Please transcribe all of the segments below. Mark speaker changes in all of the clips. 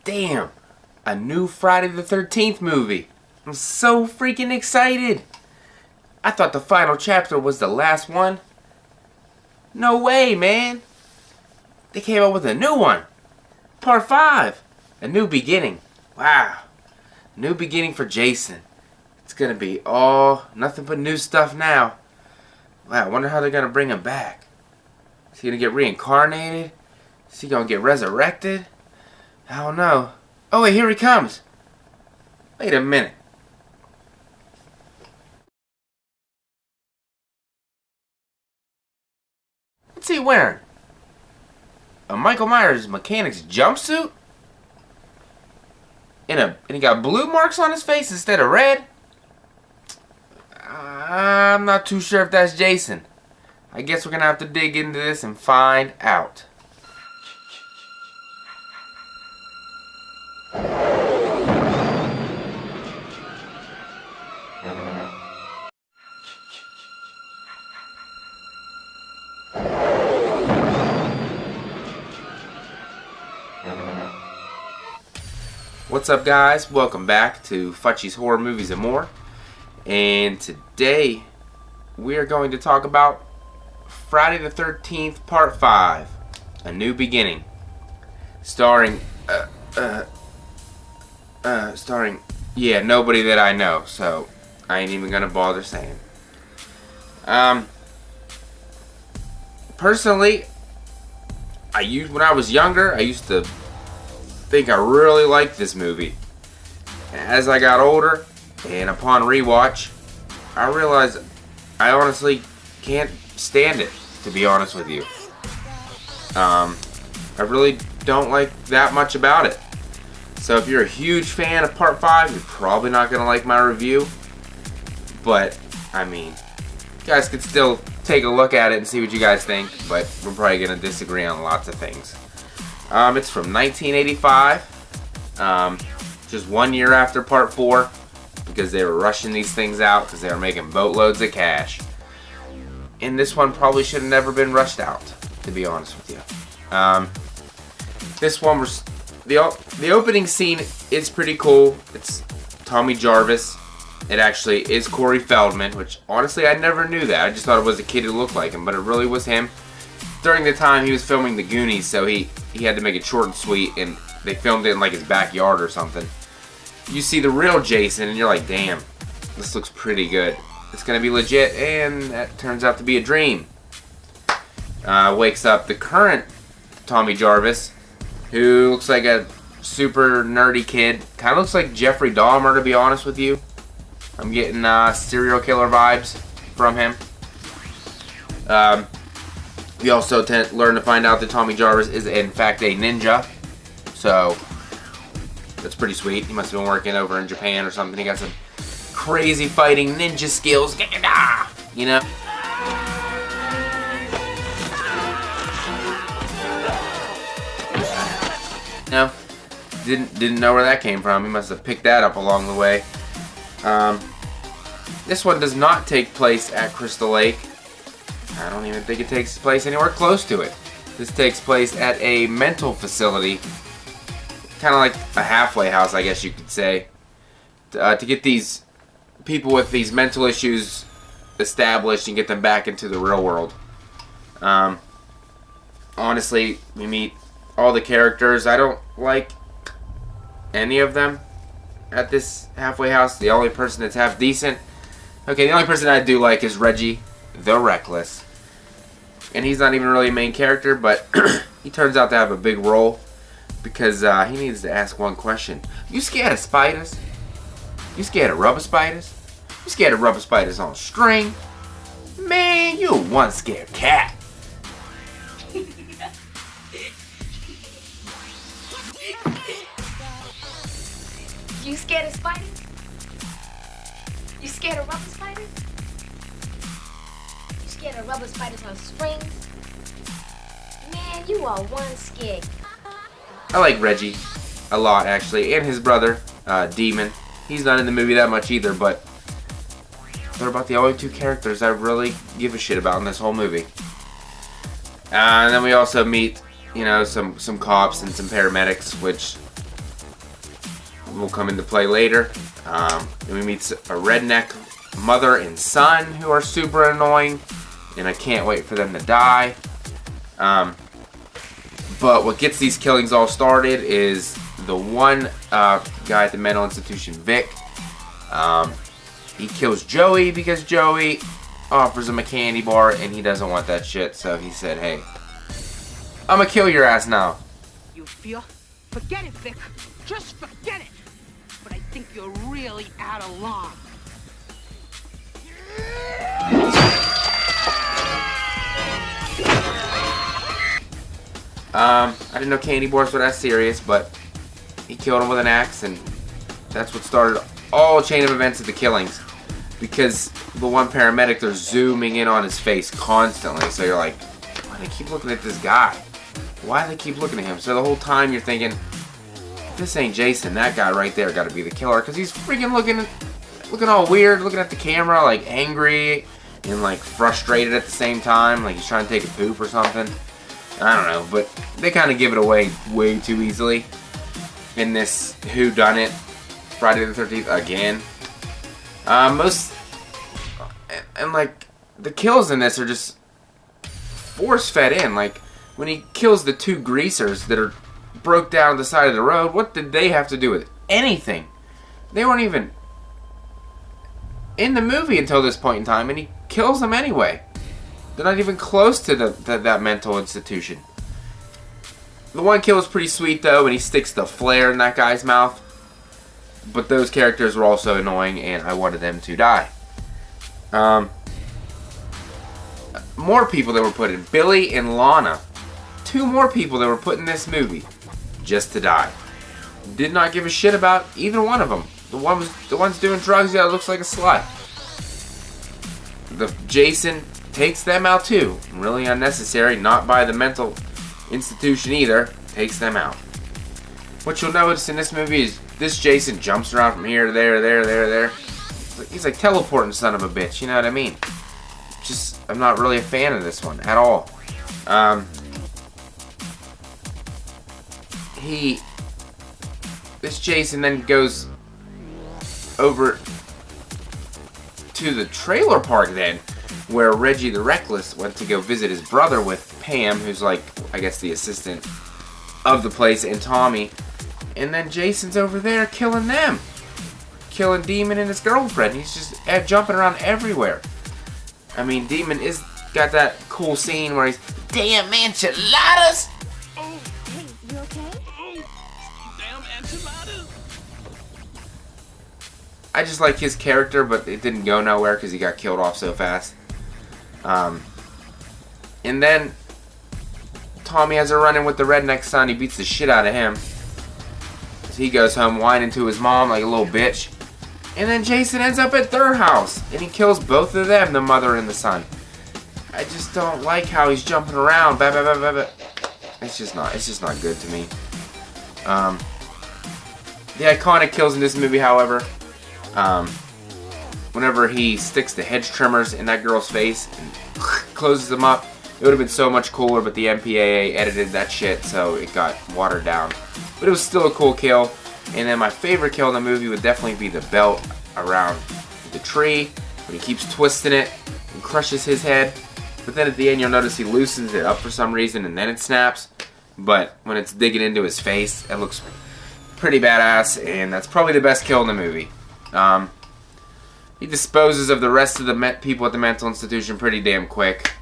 Speaker 1: Damn, a new Friday the 13th movie. I'm so freaking excited. I thought the final chapter was the last one. No way, man. They came up with a new one. Part 5. A new beginning. Wow. New beginning for Jason. It's gonna be all nothing but new stuff now. Wow, I wonder how they're gonna bring him back. Is he gonna get reincarnated? Is he gonna get resurrected? I don't know. Oh wait, here he comes. Wait a minute. What's he wearing? A Michael Myers mechanic's jumpsuit? And he got blue marks on his face instead of red? I'm not too sure if that's Jason. I guess we're gonna have to dig into this and find out. What's up, guys? Welcome back to FACCI'S Horror Movies and More. And today we are going to talk about Friday the 13th Part 5, A New Beginning. Starring nobody that I know, so I ain't even gonna bother saying. Personally, when I was younger, I used to think I really liked this movie. As I got older, and upon rewatch, I realized I honestly can't stand it, to be honest with you. I really don't like that much about it. So if you're a huge fan of Part 5, you're probably not going to like my review. But, I mean, you guys could still take a look at it and see what you guys think, but we're probably going to disagree on lots of things. It's from 1985, just 1 year after Part 4, because they were rushing these things out because they were making boatloads of cash. And this one probably should have never been rushed out, to be honest with you. This one was the opening scene is pretty cool. It's Tommy Jarvis. It actually is Corey Feldman, which honestly I never knew that. I just thought it was a kid who looked like him, but it really was him. During the time he was filming The Goonies, so he had to make it short and sweet, and they filmed it in like his backyard or something. You see the real Jason, and you're like, damn, this looks pretty good. It's gonna be legit, and that turns out to be a dream. Wakes up the current Tommy Jarvis, who looks like a super nerdy kid. Kind of looks like Jeffrey Dahmer, to be honest with you. I'm getting serial killer vibes from him. We also learn to find out that Tommy Jarvis is in fact a ninja. So, that's pretty sweet. He must have been working over in Japan or something. He got some crazy fighting ninja skills. You know? No? Didn't know where that came from. He must have picked that up along the way. This one does not take place at Crystal Lake. I don't even think it takes place anywhere close to it. This takes place at a mental facility. Kind of like a halfway house, I guess you could say. To get these people with these mental issues established and get them back into the real world. Honestly, we meet all the characters. I don't like any of them at this halfway house. The only person that's half decent. Okay, the only person I do like is Reggie the Reckless. And he's not even really a main character, but he turns out to have a big role because he needs to ask one question. You scared of spiders? You scared of rubber spiders? You scared of rubber spiders on string? Man, you one scared cat.
Speaker 2: You scared of spiders? You scared of rubber spiders? You scared of rubber spiders on strings? Man, you are one scared.
Speaker 1: I like Reggie a lot, actually, and his brother, Demon. He's not in the movie that much either, but they're about the only two characters I really give a shit about in this whole movie. And then we also meet, you know, some cops and some paramedics, which will come into play later. And we meet a redneck mother and son who are super annoying, and I can't wait for them to die. But what gets these killings all started is the one guy at the mental institution, Vic. He kills Joey because Joey offers him a candy bar and he doesn't want that shit, so he said, hey, I'm gonna kill your ass now.
Speaker 3: You feel? Forget it, Vic. Just forget it. But I think you're really out of line.
Speaker 1: I didn't know candy bars were that serious, but he killed him with an axe, and that's what started all chain of events of the killings. Because the one paramedic, they're zooming in on his face constantly, so you're like, why do they keep looking at this guy? Why do they keep looking at him? So the whole time you're thinking, this ain't Jason, that guy right there got to be the killer, because he's freaking looking all weird, looking at the camera, like angry and like frustrated at the same time, like he's trying to take a poop or something. I don't know, but they kind of give it away way too easily in this whodunit Friday the 13th again. Like the kills in this are just force fed in. Like when he kills the two greasers that are broke down the side of the road, what did they have to do with anything? They weren't even in the movie until this point in time, and he kills them anyway. They're not even close to that mental institution. The one kill is pretty sweet though, and he sticks the flare in that guy's mouth. But those characters were also annoying, and I wanted them to die. More people that were put in. Billy and Lana. 2 more people that were put in this movie just to die. Did not give a shit about either one of them. The one's doing drugs, yeah, it looks like a slut. The Jason takes them out too. Really unnecessary, not by the mental institution either. Takes them out. What you'll notice in this movie is this Jason jumps around from here to there, there. He's like teleporting, son of a bitch, you know what I mean? Just, I'm not really a fan of this one at all. This Jason then goes over to the trailer park then, where Reggie the Reckless went to go visit his brother with Pam, who's like, I guess the assistant of the place, and Tommy. And then Jason's over there killing them. Killing Demon and his girlfriend. He's just jumping around everywhere. I mean, Demon is got that cool scene where he's, damn enchiladas!
Speaker 2: Oh, hey, you okay?
Speaker 3: Damn enchiladas!
Speaker 1: I just like his character, but it didn't go nowhere because he got killed off so fast. And then Tommy has a run-in with the redneck son. He beats the shit out of him. So he goes home whining to his mom like a little bitch. And then Jason ends up at their house. And he kills both of them, the mother and the son. I just don't like how he's jumping around. Bah, bah, bah, bah, bah. It's just not good to me. The iconic kills in this movie, however, whenever he sticks the hedge trimmers in that girl's face and closes them up, it would have been so much cooler, but the MPAA edited that shit, so it got watered down. But it was still a cool kill. And then my favorite kill in the movie would definitely be the belt around the tree, when he keeps twisting it and crushes his head. But then at the end you'll notice he loosens it up for some reason and then it snaps. But when it's digging into his face, it looks pretty badass, and that's probably the best kill in the movie. He disposes of the rest of the people at the mental institution pretty damn quick,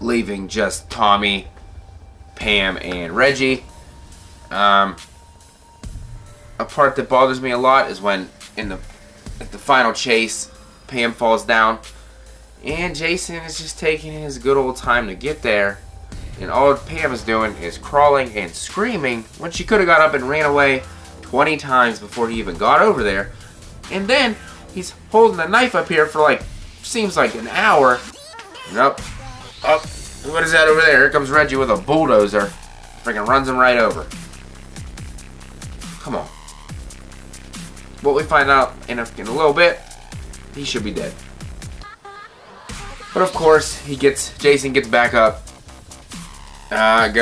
Speaker 1: leaving just Tommy, Pam, and Reggie. A part that bothers me a lot is when at the final chase, Pam falls down, and Jason is just taking his good old time to get there, and all Pam is doing is crawling and screaming when she could have got up and ran away 20 times before he even got over there. And then he's holding the knife up here for like, seems like an hour. Nope. Oh, what is that over there? Here comes Reggie with a bulldozer. Freaking runs him right over. Come on. What we find out in a little bit, he should be dead. But of course, Jason gets back up. Has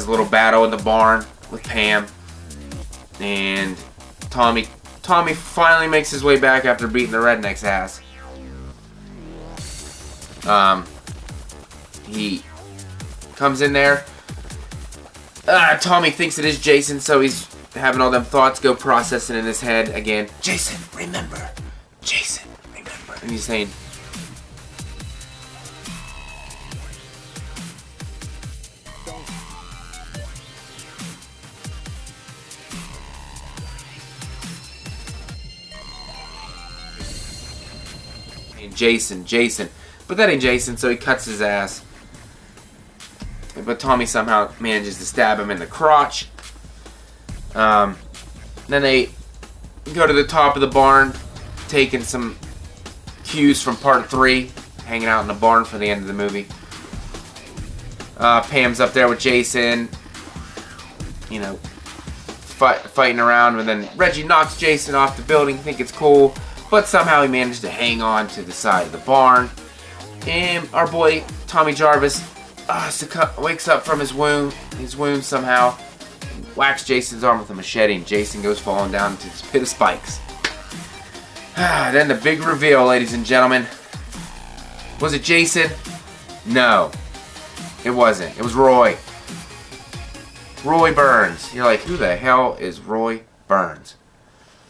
Speaker 1: a little battle in the barn with Pam. And Tommy finally makes his way back after beating the redneck's ass. He comes in there. Tommy thinks it is Jason, so he's having all them thoughts go processing in his head again. Jason, remember. Jason, remember. And he's saying, Jason. But that ain't Jason, so he cuts his ass. But Tommy somehow manages to stab him in the crotch. Then they go to the top of the barn, taking some cues from part 3, hanging out in the barn for the end of the movie. Pam's up there with Jason, you know, fighting around, and then Reggie knocks Jason off the building. Think it's cool, but somehow he managed to hang on to the side of the barn. And our boy Tommy Jarvis wakes up from his wound somehow, whacks Jason's arm with a machete, and Jason goes falling down into this pit of spikes. Then the big reveal, ladies and gentlemen. Was it Jason? No, it wasn't. It was Roy. Roy Burns. You're like, who the hell is Roy Burns?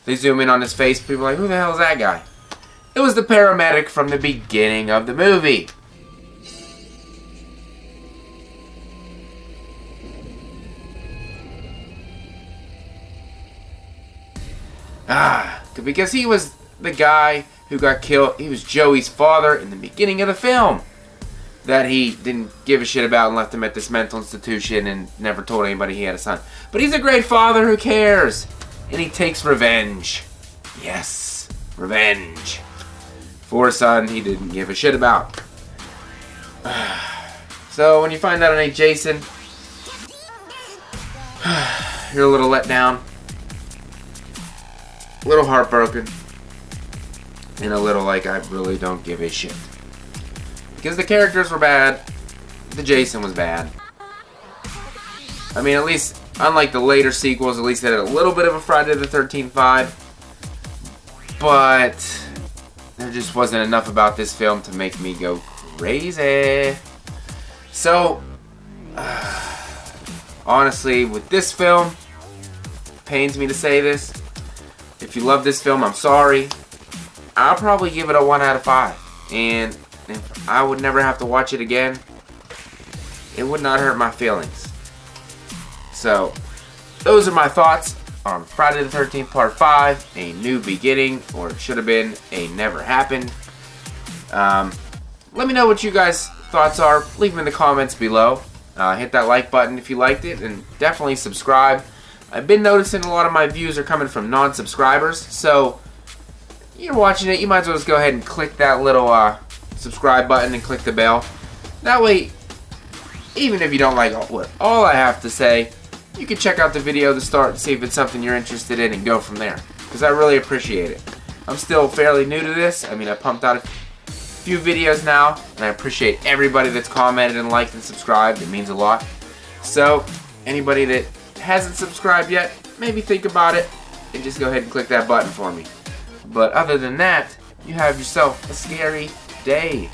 Speaker 1: They zoom in on his face. People are like, who the hell is that guy? It was the paramedic from the beginning of the movie. Because he was the guy who got killed. He was Joey's father in the beginning of the film. That he didn't give a shit about and left him at this mental institution and never told anybody he had a son. But he's a great father who cares. And he takes revenge. Yes, revenge. For a son he didn't give a shit about. So when you find out it ain't Jason, you're a little let down. A little heartbroken. And a little like, I really don't give a shit. Because the characters were bad. The Jason was bad. I mean, at least, unlike the later sequels, at least they had a little bit of a Friday the 13th vibe. But there just wasn't enough about this film to make me go crazy. So, honestly, with this film, pains me to say this. If you love this film, I'm sorry. I'll probably give it a 1 out of 5. And if I would never have to watch it again, it would not hurt my feelings. So, those are my thoughts on Friday the 13th Part 5, A New Beginning, or it should have been A Never Happened. Let me know what you guys' thoughts are. Leave them in the comments below. Hit that like button if you liked it, and definitely subscribe. I've been noticing a lot of my views are coming from non-subscribers, so you're watching it, you might as well just go ahead and click that little subscribe button and click the bell. That way, even if you don't like all I have to say, you can check out the video to start and see if it's something you're interested in and go from there. Because I really appreciate it. I'm still fairly new to this. I mean, I pumped out a few videos now, and I appreciate everybody that's commented and liked and subscribed. It means a lot. So, anybody that hasn't subscribed yet, maybe think about it and just go ahead and click that button for me. But other than that, you have yourself a scary day.